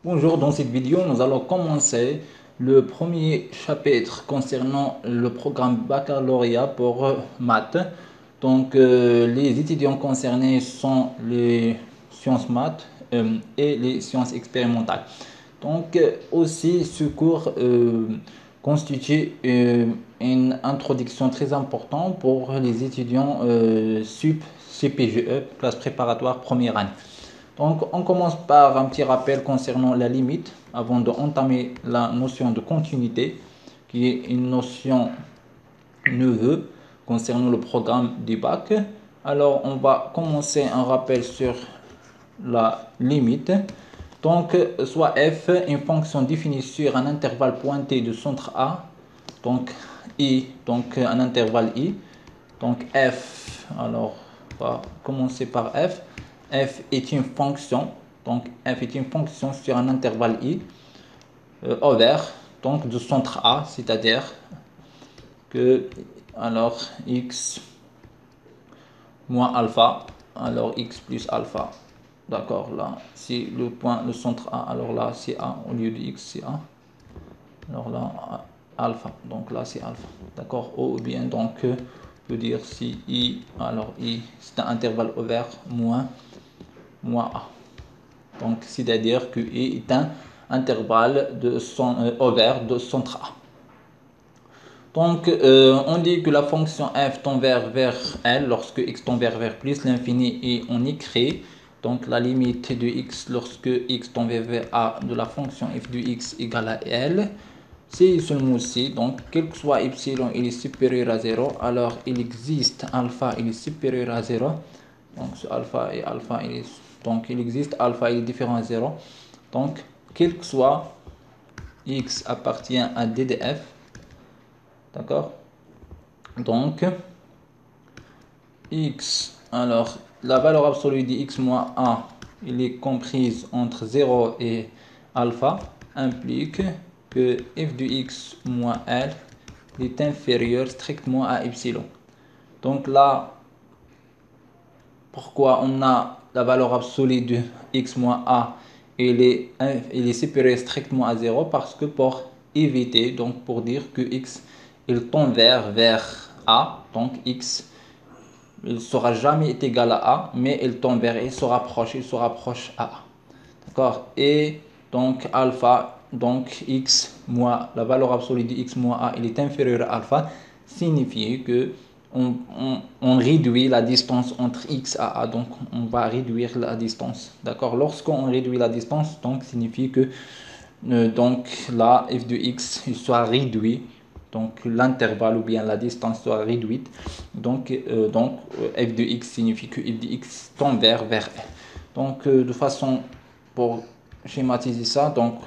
Bonjour, dans cette vidéo, nous allons commencer le premier chapitre concernant le programme baccalauréat pour maths. Les étudiants concernés sont les sciences maths et les sciences expérimentales. Aussi, ce cours constitue une introduction très importante pour les étudiants CPGE, classe préparatoire première année. Donc, on commence par un petit rappel concernant la limite avant d'entamer la notion de continuité, qui est une notion neuve concernant le programme du bac. Alors, on va commencer un rappel sur la limite. Soit f, une fonction définie sur un intervalle pointé du centre A, donc i, donc un intervalle i. Donc f, alors on va commencer par f. F est une fonction, donc f est une fonction sur un intervalle i ouvert, donc du centre A, c'est-à-dire que alors x moins alpha, alors x plus alpha. D'accord, là, si le point, le centre A, alors là c'est A, au lieu de x c'est A. Alors là, alpha, donc là c'est alpha. D'accord, ou bien donc on peut dire si i, alors i c'est un intervalle ouvert moins A. Donc c'est-à-dire que i est un intervalle ouvert de centre A. On dit que la fonction f tend vers L lorsque x tend vers plus l'infini et on écrit donc la limite de x lorsque x tend vers A de la fonction f de x égale à L. C'est seulement aussi, donc quel que soit epsilon il est supérieur à 0, alors il existe alpha il est supérieur à 0. Donc ce alpha et alpha donc il existe alpha il est différent à 0. Donc quel que soit x appartient à d de f. D'accord, donc x, alors la valeur absolue de x moins 1 il est comprise entre 0 et alpha, implique que f de x moins l est inférieur strictement à epsilon. Donc là, pourquoi on a la valeur absolue de x moins a il est supérieur strictement à 0? Parce que pour éviter, donc pour dire que x il tend vers a, donc x il ne sera jamais égal à a, mais il tend vers, il se rapproche à a. D'accord, et donc alpha, donc x moins la valeur absolue de x moins a il est inférieur à alpha, signifie que on réduit la distance entre x et a, donc on va réduire la distance. D'accord, lorsqu'on réduit la distance, donc signifie que donc là f de x il soit réduit, donc l'intervalle ou bien la distance soit réduite, f de x signifie que f de x tend vers L. Donc de façon pour schématiser ça, donc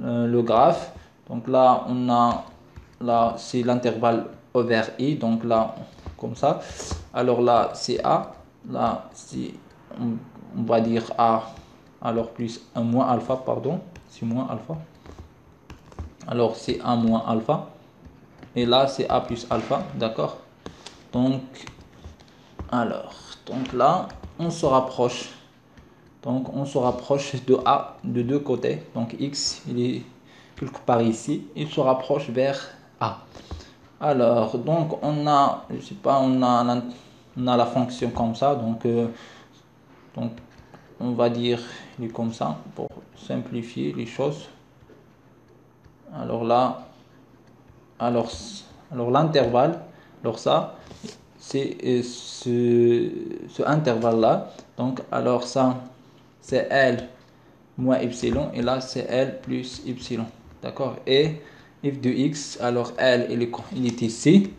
le graphe, donc là on a là c'est l'intervalle over i, donc là comme ça, alors là c'est a, là c'est on va dire a, alors plus un moins alpha, pardon, c'est moins alpha, alors c'est a moins alpha, et là c'est a plus alpha. D'accord, donc alors donc là on se rapproche. Donc on se rapproche de A de deux côtés. Donc x il est quelque part ici. Il se rapproche vers A. Alors donc on a, je sais pas, on a la fonction comme ça. Donc on va dire il est comme ça pour simplifier les choses. Alors là, alors, alors l'intervalle, alors ça c'est ce intervalle là. Donc alors ça c'est L moins epsilon, et là c'est L plus epsilon. D'accord, et f de x, alors L il est ici,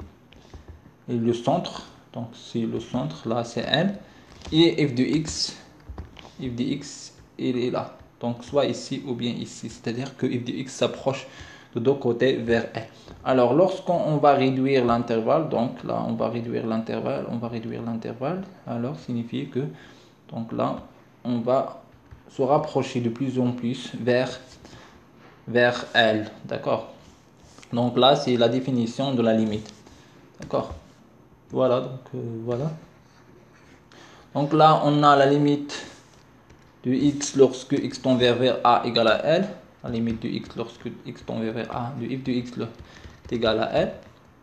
et le centre, donc c'est le centre, là c'est L, et f de x il est là, donc soit ici ou bien ici, c'est-à-dire que f de x s'approche de deux côtés vers L. Alors lorsqu'on va réduire l'intervalle, donc là on va réduire l'intervalle, alors signifie que donc là on va se rapprocher de plus en plus vers L. D'accord, donc là c'est la définition de la limite. D'accord, voilà, donc voilà, donc là on a la limite de x lorsque x tend vers a égale à L, la limite de x lorsque x tend vers a, de f de x est égal à L.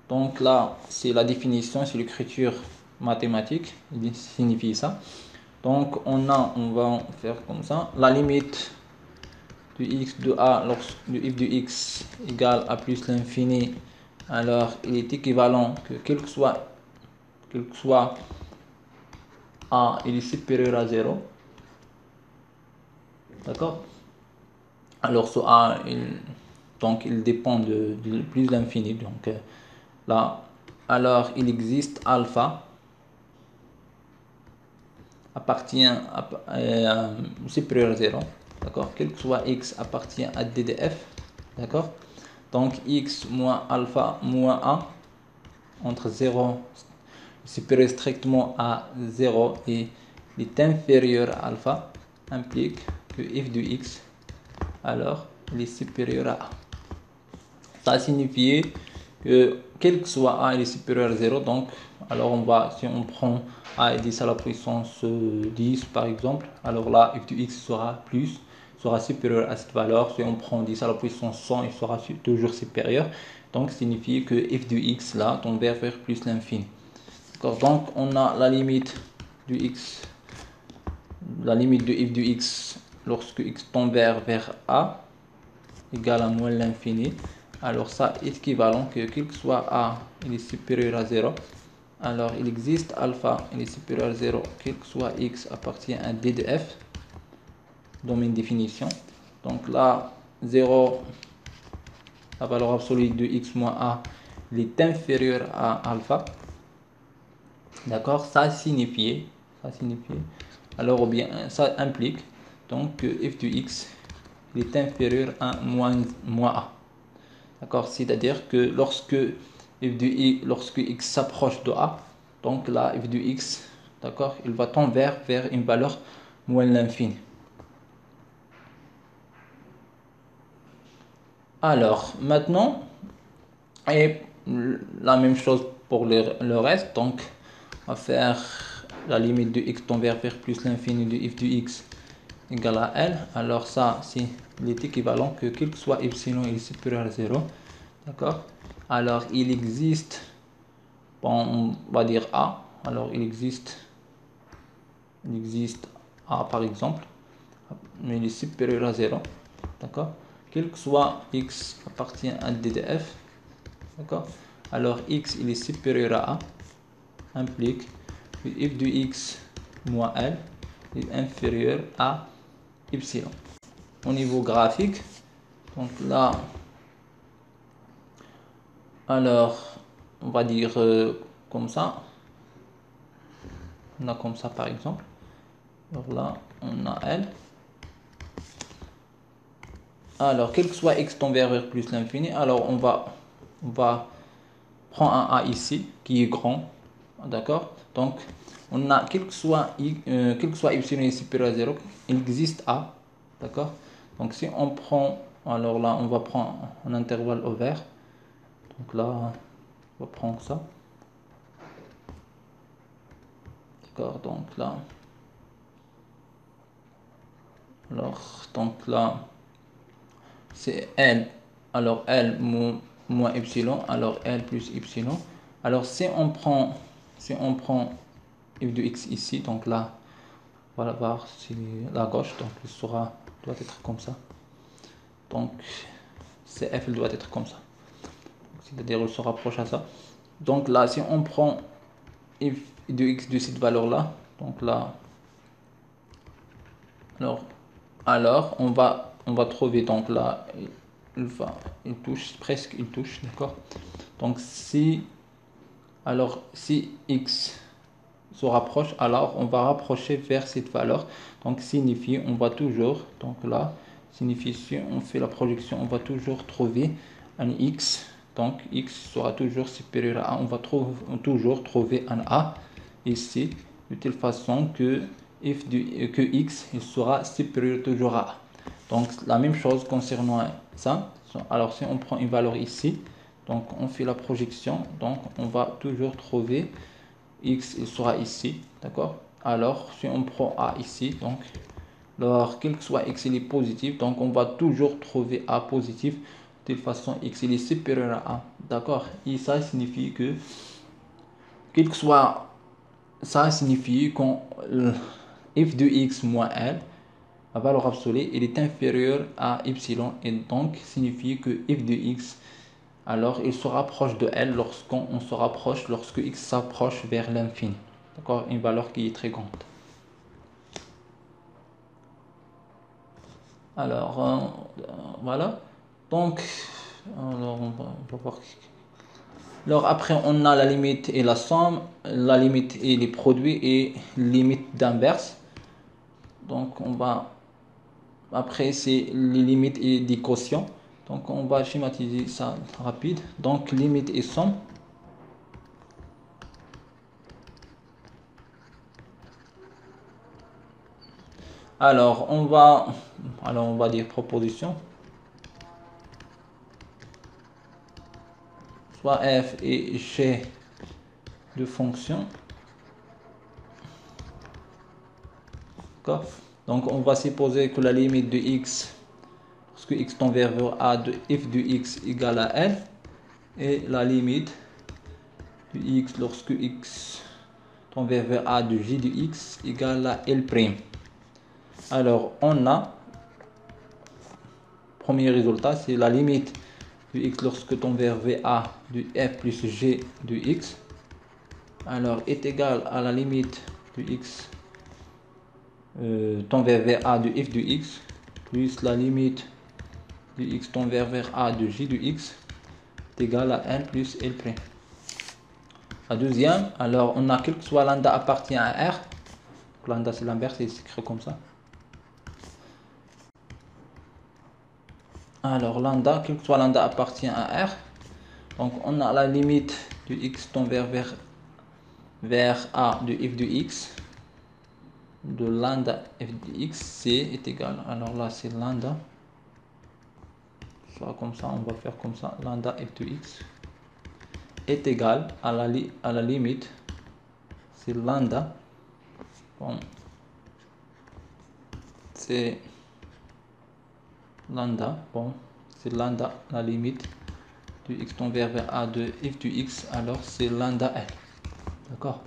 Donc là, c'est la définition, c'est l'écriture mathématique, il signifie ça. Donc on va faire comme ça, la limite de x de a lorsque de f de x égale à plus l'infini, alors il est équivalent que quel que soit a, il est supérieur à 0. D'accord? Alors ce a, il dépend de plus l'infini. Donc là, alors il existe alpha appartient à supérieur à 0. D'accord? Quel que soit x appartient à d de f. D'accord? Donc x moins alpha moins a entre 0 supérieur strictement à 0 et il est inférieur à alpha implique que f de x, alors il est supérieur à a. Ça signifie que quel que soit a, il est supérieur à 0. Donc alors si on prend a est 10 à la puissance 10 par exemple, alors là f de x sera supérieur à cette valeur. Si on prend 10 à la puissance 100, il sera toujours supérieur. Donc ça signifie que f de x là tend vers plus l'infini. Donc on a la limite de x, la limite de f de x lorsque x tend vers a égale à moins l'infini. Alors ça est équivalent que quel que soit a, il est supérieur à 0. Alors il existe alpha, il est supérieur à 0, quel que soit x appartient à d de f, dans une définition. Donc là, 0, la valeur absolue de x moins a, il est inférieur à alpha. D'accord? Ça signifie, alors ou bien ça implique donc que f de x il est inférieur à moins a. D'accord? C'est-à-dire que lorsque x s'approche de a, donc là f de x, d'accord, il va tendre vers une valeur moins l'infini. Alors maintenant, et la même chose pour le reste. Donc on va faire la limite de x tend vers plus l'infini de f de x égale à L. Alors ça, c'est l'équivalent que quel que soit epsilon il est supérieur à 0. D'accord? Alors il existe, bon, on va dire a. Alors il existe a par exemple, mais il est supérieur à 0. D'accord? Quel que soit x appartient à d de f. D'accord? Alors x il est supérieur à a implique que f de x moins L est inférieur à epsilon. Au niveau graphique, donc là, alors on va dire comme ça, on a comme ça par exemple. Alors là on a L. Alors quel que soit x tend vers plus l'infini, alors on va prendre un a ici qui est grand, d'accord. Donc on a quel que soit epsilon est supérieur à 0, il existe a, d'accord. Donc si on prend, alors là on va prendre un intervalle ouvert. Donc là on va prendre ça, d'accord. Donc là, alors donc là c'est L, alors L moins epsilon, alors L plus epsilon. Alors si on prend f de x ici, donc là on va voir si la gauche, donc il doit être comme ça. Donc CF doit être comme ça, c'est-à-dire il se rapproche à ça. Donc là si on prend f de x de cette valeur là, donc là alors on va trouver, donc là il touche, d'accord. Donc si x se rapproche, alors on va rapprocher vers cette valeur. Donc signifie on va toujours, donc là signifie si on fait la projection, on va toujours trouver un x, donc x sera toujours supérieur à a. On va toujours trouver un a ici de telle façon que x il sera supérieur toujours à a. Donc la même chose concernant ça. Alors si on prend une valeur ici, donc on fait la projection, donc on va toujours trouver x il sera ici, d'accord. Alors si on prend a ici, donc Alors, quel que soit x, il est positif. Donc, on va toujours trouver a positif. De toute façon, x, il est supérieur à a. D'accord? Et ça signifie que, quel que soit, ça signifie qu'on f de x moins l, la valeur absolue, il est inférieur à epsilon. Et donc, signifie que f de x, alors il se rapproche de l lorsqu'on se rapproche, lorsque x s'approche vers l'infini. D'accord? Une valeur qui est très grande. Alors, voilà. Donc, alors on va voir. Alors, après, on a la limite et la somme, la limite et les produits et limite d'inverse. Donc, on va. Après, c'est les limites et des quotients. Donc, on va schématiser ça rapide. Donc, limite et somme. Alors, on va dire proposition. Soit f et g de fonction. D'accord? Donc, on va supposer que la limite de x, lorsque x tend vers a, de f de x égale à l, et la limite de x lorsque x tend vers a de j de x égale à l'. Alors, on a, premier résultat, c'est la limite de x lorsque tend vers a de f plus g de x, alors est égal à la limite de x tend vers a de f de x plus la limite de x tend vers a de j de x est égal à 1 plus l'. La deuxième, alors on a quel que soit lambda appartient à R. Lambda c'est l'inverse, c'est écrit comme ça. Alors lambda, quel que soit lambda appartient à R. Donc on a la limite de x tend vers a de f de x. De lambda f de x, c est égal. Alors là c'est lambda. Soit comme ça, on va faire comme ça. Lambda f de x est égal à la limite. C'est lambda. Bon. C'est lambda. Bon. C'est lambda, la limite de x tend vers a de f de x, alors c'est lambda l. D'accord?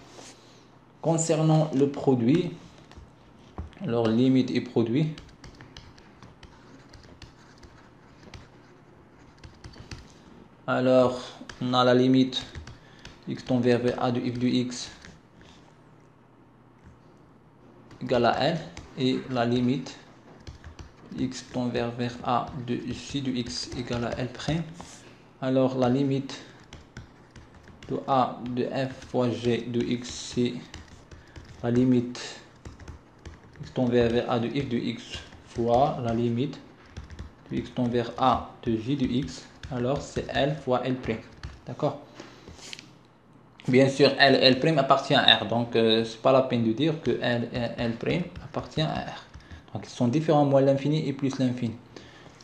Concernant le produit, alors limite et produit, alors on a la limite x tend vers a de f de x égale à l, et la limite x tend vers a de j de x égale à l'. Alors la limite de a de f fois g de x, c'est la limite x tend vers a de f de x fois la limite de x tend vers a de j de x, alors c'est l fois l'. D'accord? Bien sûr, l' appartient à R, donc c'est pas la peine de dire que l' appartient à R. Donc ils sont différents, moins l'infini et plus l'infini.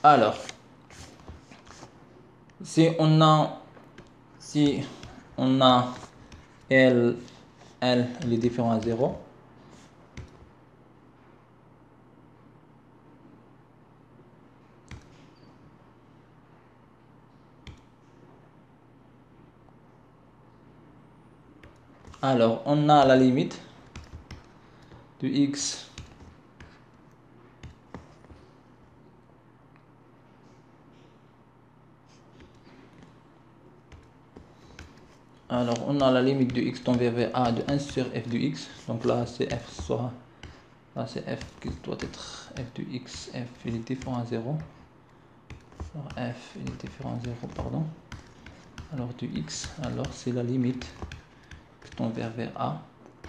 Alors, si on a L il est différent à 0, alors on a la limite de x alors on a la limite de x tend vers a de 1 sur f de x, donc là c'est f soit là c'est f qui doit être f de x, f il est différent à 0, alors f il est différent à 0, pardon, alors de x, alors c'est la limite qui tend vers a,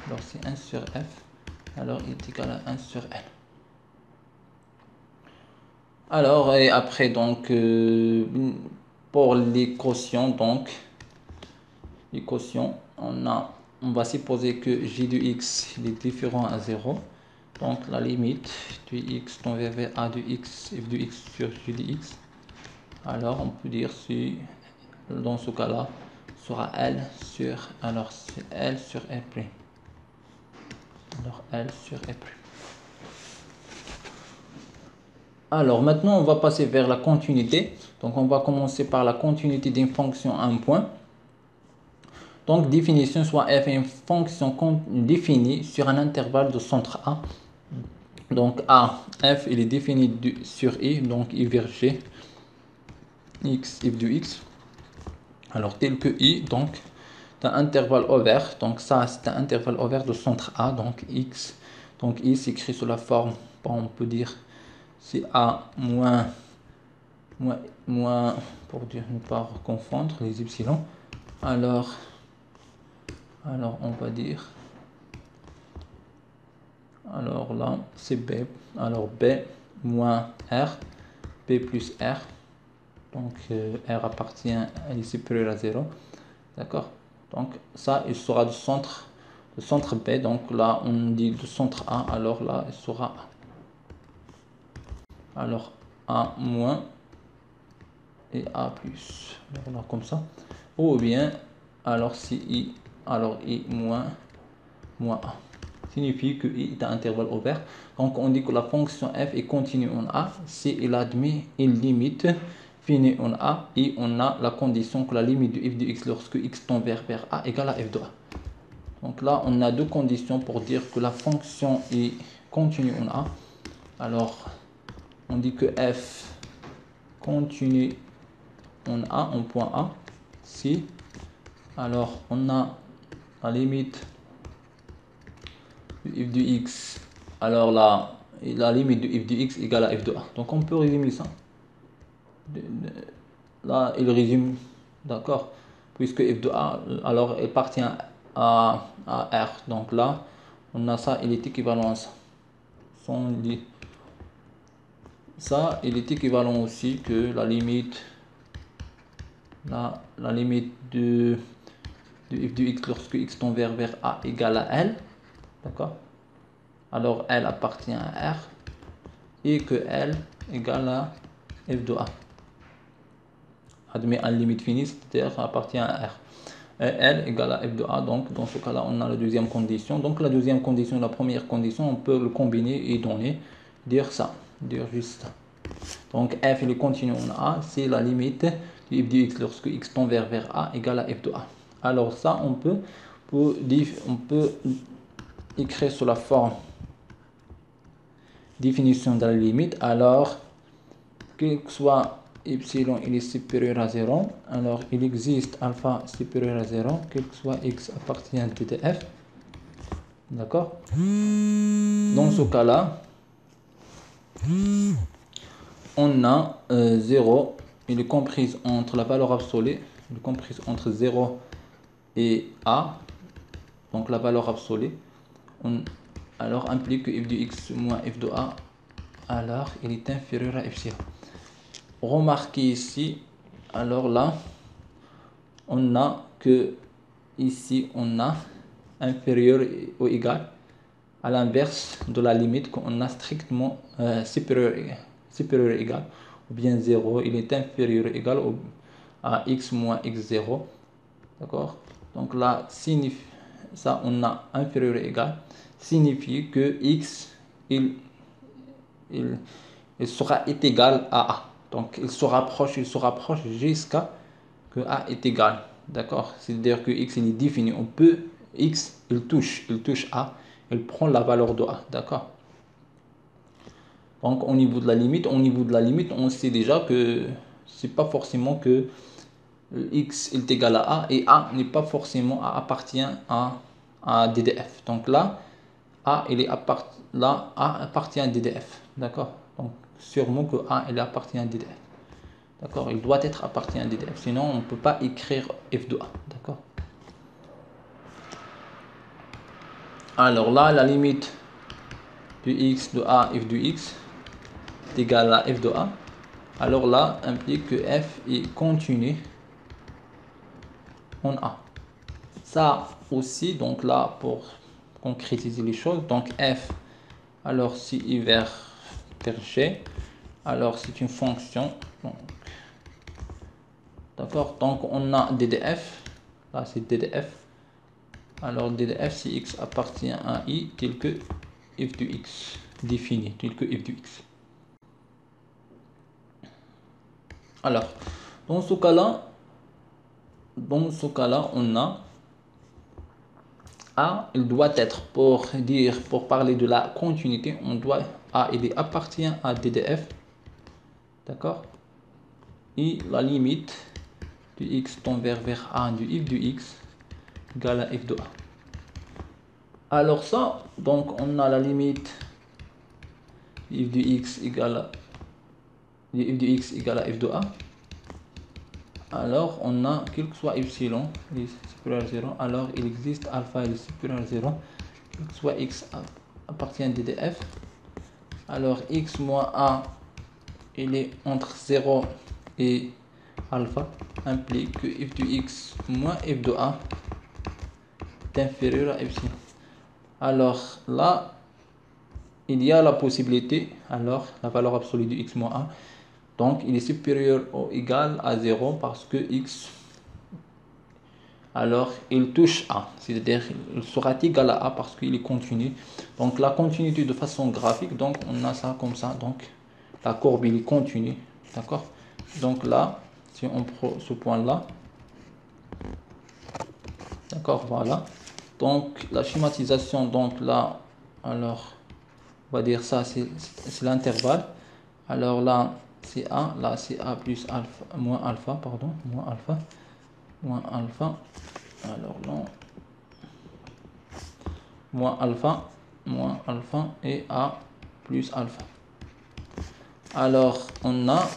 alors c'est 1 sur f, alors il est égal à 1 sur l. Alors et après donc pour les quotients, donc les quotients, on va supposer que j de x il est différent à 0, donc la limite de x tend vers a de x f de x sur j de x, alors on peut dire si dans ce cas là sera l sur, alors c'est l sur l', alors l sur l'. Alors maintenant, on va passer vers la continuité. Donc on va commencer par la continuité d'une fonction à un point. Donc définition, soit f est une fonction définie sur un intervalle de centre A. Donc A, f, il est défini sur I, donc I verge x, f de x. Alors tel que I, donc d'un intervalle ouvert, donc ça c'est un intervalle ouvert de centre A, donc x, donc I s'écrit sous la forme, bon, on peut dire c'est A moins, pour dire ne pas confondre les epsilon, alors on va dire, alors là c'est B, alors B moins R, B plus R, donc R appartient, elle est supérieure à 0, d'accord, donc ça il sera du centre B, donc là on dit du centre A, alors là il sera A, alors A moins et A plus, alors là comme ça, ou bien alors si I, alors I moins A signifie que I est un intervalle ouvert. Donc on dit que la fonction f est continue en A si il admet une limite finie en A et on a la condition que la limite de f de x lorsque x tend vers A égale à f de A. Donc là on a deux conditions pour dire que la fonction est continue en A. Alors on dit que f continue en A en point A si alors on a la limite f de x, alors là la limite de f de x égale à f de a. Donc on peut résumer ça. Là il résume, d'accord, puisque f de a alors elle appartient à R. Donc là on a ça, il est équivalent à ça. Ça il est équivalent aussi que la limite la limite de f de x lorsque x tend vers A égale à L, d'accord, alors L appartient à R et que L égale à f de A. Admet une limite finie, c'est-à-dire appartient à R. Et L égale à f de A, donc dans ce cas-là, on a la deuxième condition. Donc la deuxième condition, la première condition, on peut le combiner et donner, dire ça, dire juste ça. Donc f il est continu en A, c'est la limite de f de x lorsque x tend vers A égale à f de A. Alors ça, on peut écrire sous la forme définition de la limite. Alors, quel que soit epsilon il est supérieur à 0, alors il existe alpha supérieur à 0, quel que soit x appartient à TDF, d'accord. Dans ce cas-là, on a 0, il est comprise entre la valeur absolue, il est comprise entre 0 et A, donc la valeur absolue, alors implique que f de x moins f de A, alors il est inférieur à epsilon. Remarquez ici, alors là, on a que ici on a inférieur ou égal à l'inverse de la limite qu'on a strictement supérieur ou égal, ou bien 0, il est inférieur ou égal à x moins x0, d'accord. Donc là signifie ça, on a inférieur ou égal signifie que x il sera égal à A. Donc il se rapproche jusqu'à que A est égal. D'accord? C'est-à-dire que x il est défini. On peut, x il touche A, il prend la valeur de A. D'accord? Donc au niveau de la limite, on sait déjà que c'est pas forcément que x est égal à A et A n'est pas forcément A appartient à DDF. Donc là, A appartient à DDF. D'accord? Donc sûrement que A il appartient à DDF. D'accord, il doit être appartient à DDF, sinon on ne peut pas écrire f de A. D'accord. Alors là, la limite de x de A, f de x est égale à f de A. Alors là, implique que f est continu en A. Ça aussi, donc là, pour concrétiser les choses, donc f, alors si i vers G, alors c'est une fonction. D'accord, donc on a DDF, là c'est DDF. Alors DDF, si x appartient à i, tel que f de x, défini, tel que f de x. Alors, dans ce cas-là, on a A, il doit être, pour parler de la continuité, on doit, A, il appartient à DDF, d'accord? Et la limite du x tend vers A du f du x égale à f de A. Alors ça, donc on a la limite f du x égale à f de A. Alors on a, quel que soit epsilon, il est supérieur à 0, alors il existe alpha, il est supérieur à 0, quel que soit x appartient à DDF. Alors x moins A, il est entre 0 et alpha, implique que f du x moins f de A est inférieur à epsilon. Alors là, il y a la possibilité, alors la valeur absolue de x moins A, donc il est supérieur ou égal à 0 parce que x, alors il touche A, c'est-à-dire il sera égal à A parce qu'il est continu. Donc la continuité de façon graphique, donc on a ça comme ça, donc la courbe il est continue, d'accord? Donc là, si on prend ce point là, d'accord, voilà. Donc la schématisation, donc là, alors on va dire ça c'est l'intervalle. Alors là c'est A, là c'est A plus alpha, moins alpha, pardon, moins alpha, alors non, moins alpha et A plus alpha. Alors on a,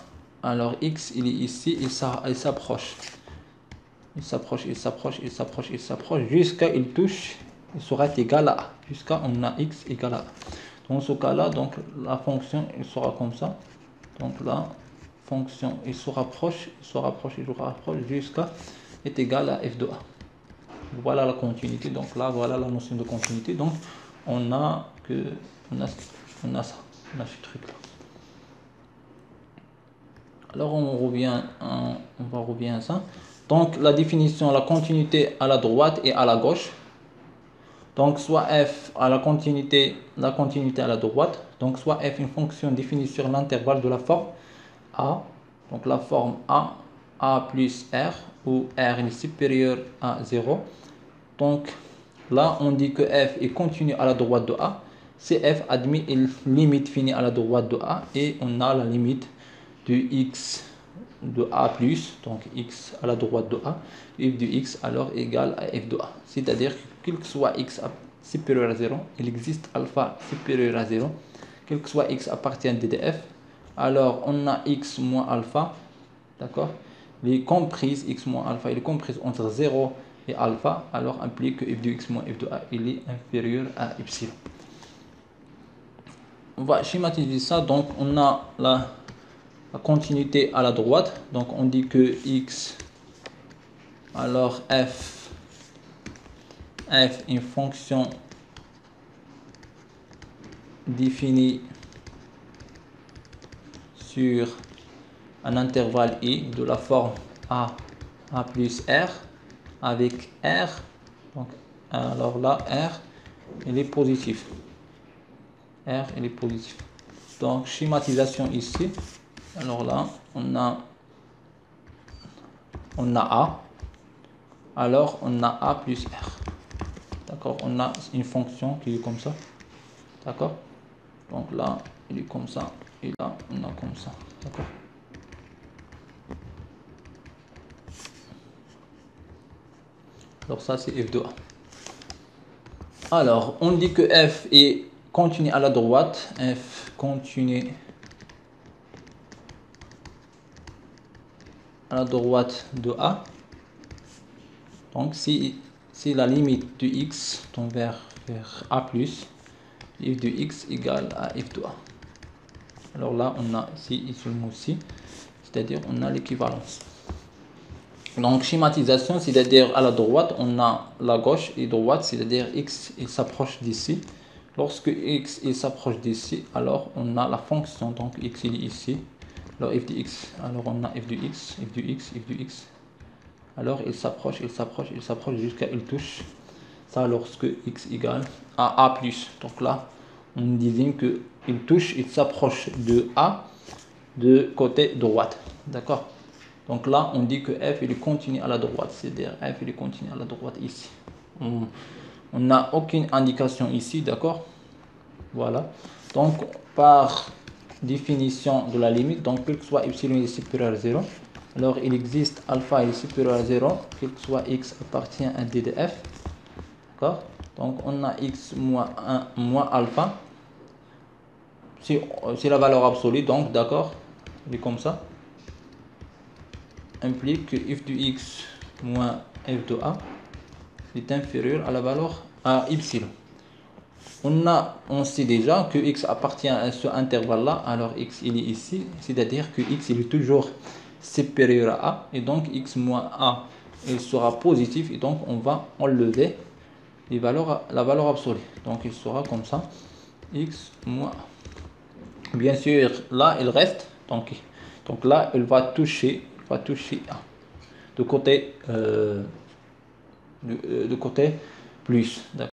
alors x il est ici, il s'approche, jusqu'à il touche, il sera égal à A, jusqu'à on a x égal à A. Dans ce cas là, donc la fonction il sera comme ça, donc la fonction il se rapproche jusqu'à est égal à f de A. Voilà la continuité, donc là voilà la notion de continuité. Donc on a ça, on a ce truc là. Alors on va revenir à ça. Donc la définition, la continuité à la droite et à la gauche. Donc soit f à la continuité à la droite, donc soit f une fonction définie sur l'intervalle de la forme A, donc la forme A plus R, où R est supérieur à 0. Donc là on dit que f est continu à la droite de A, si f admet une limite finie à la droite de A, et on a la limite de x de A plus, donc x à la droite de A, f de x alors égale à f de A. C'est-à-dire que quel que soit x supérieur à 0, il existe alpha supérieur à 0, quel que soit x appartient à DDF, alors on a x moins alpha, d'accord, il est comprise, x moins alpha, il est comprise entre 0 et alpha, alors implique que f de x moins f de A, il est inférieur à epsilon. On va schématiser ça, donc on a la continuité à la droite, donc on dit que x, alors f est une fonction définie sur un intervalle i de la forme a plus r, avec r, donc alors là r il est positif, donc schématisation ici. Alors là, on a A, alors on a A plus R. D'accord, on a une fonction qui est comme ça. D'accord, donc là, il est comme ça, et là, on a comme ça. D'accord. Alors ça, c'est f de A. Alors, on dit que f est continu à la droite, f continu à la droite de A. Donc si la limite de x tend vers A+, f de x égale à f de A. Alors là, on a ici seulement aussi, c'est-à-dire on a l'équivalence. Donc schématisation, c'est-à-dire à la droite, on a la gauche et droite, c'est-à-dire x il s'approche d'ici. Lorsque x il s'approche d'ici, alors on a la fonction, donc x il est ici. Alors f de x, alors on a f de x, f de x, f de x. Alors il s'approche jusqu'à il touche. Ça lorsque x égale à A+. Donc là, on désigne que il touche, il s'approche de A de côté droite. D'accord. Donc là, on dit que f il est continu à la droite, c'est-à-dire f il est continu à la droite ici. On n'a aucune indication ici, d'accord? Voilà. Donc, par définition de la limite, donc quel que soit epsilon est supérieur à 0, alors il existe alpha est supérieur à 0, quel que soit x appartient à d de f. D'accord? Donc, on a x moins 1 moins alpha. C'est la valeur absolue, donc d'accord, il est comme ça. Implique que f de x moins f de a est inférieur à la valeur à epsilon. On sait déjà que x appartient à ce intervalle-là, alors x il est ici, c'est-à-dire que x il est toujours supérieur à a, et donc x moins a il sera positif, et donc on va enlever la valeur absolue. Donc il sera comme ça, x moins a. Bien sûr, là il reste, donc là il va toucher a de côté, de côté plus.